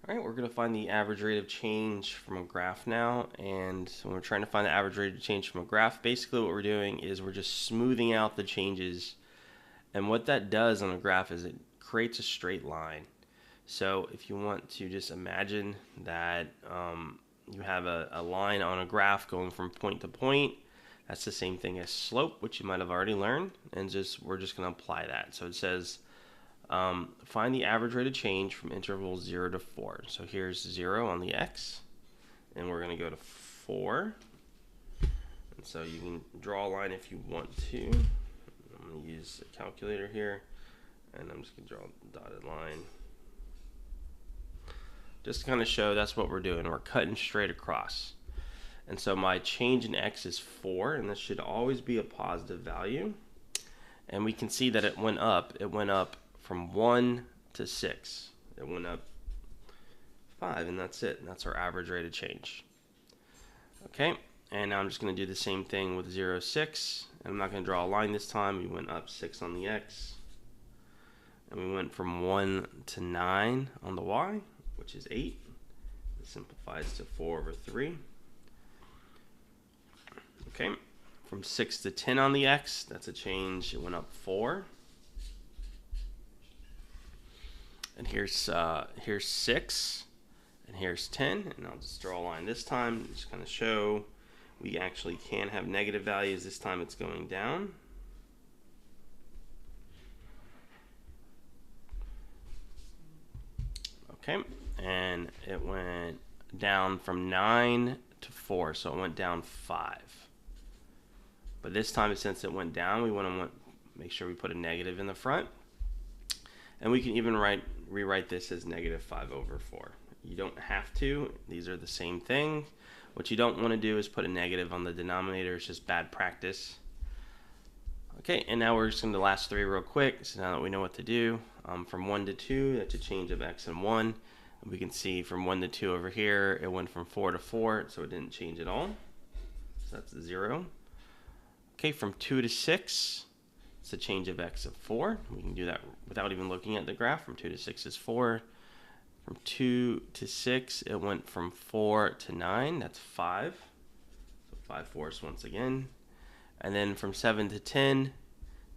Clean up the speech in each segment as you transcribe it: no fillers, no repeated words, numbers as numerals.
All right, we're going to find the average rate of change from a graph now. And when we're trying to find the average rate of change from a graph, basically what we're doing is we're just smoothing out the changes. And what that does on a graph is it creates a straight line. So if you want to just imagine that you have a line on a graph going from point to point, that's the same thing as slope, which you might have already learned. And we're just going to apply that. So it says find the average rate of change from intervals 0 to 4. So here's 0 on the x, and we're going to go to 4. And so you can draw a line if you want to. I'm going to use a calculator here, and I'm just going to draw a dotted line. Just to kind of show that's what we're doing. We're cutting straight across. And so my change in x is 4, and this should always be a positive value. And we can see that it went up. It went up from 1 to 6. It went up 5, and that's it. That's our average rate of change. Okay, and now I'm just going to do the same thing with 0, 6. And I'm not going to draw a line this time. We went up 6 on the x. And we went from 1 to 9 on the y, which is 8. It simplifies to 4 over 3. Okay, from 6 to 10 on the x, that's a change. It went up 4. And here's 6, and here's 10, and I'll just draw a line this time, just kind of show we actually can have negative values. This time it's going down. Okay, and it went down from 9 to 4, so it went down 5. But this time, since it went down, we want to make sure we put a negative in the front. And we can even rewrite this as negative 5 over 4. You don't have to. These are the same thing. What you don't want to do is put a negative on the denominator. It's just bad practice. Okay, and now we're just going to the last 3 real quick. So now that we know what to do, from 1 to 2, that's a change of x and 1. And we can see from 1 to 2 over here, it went from 4 to 4, so it didn't change at all. So that's 0. Okay, from 2 to 6. It's a change of x of 4. We can do that without even looking at the graph. From 2 to 6 is 4. From 2 to 6, it went from 4 to 9. That's 5. So 5/4 once again. And then from 7 to 10,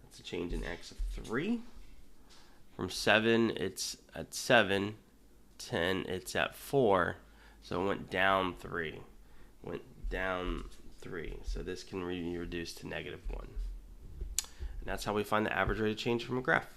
that's a change in x of 3. From 7, it's at 7. 10, it's at 4. So it went down 3. Went down 3. So this can be reduced to negative 1. And that's how we find the average rate of change from a graph.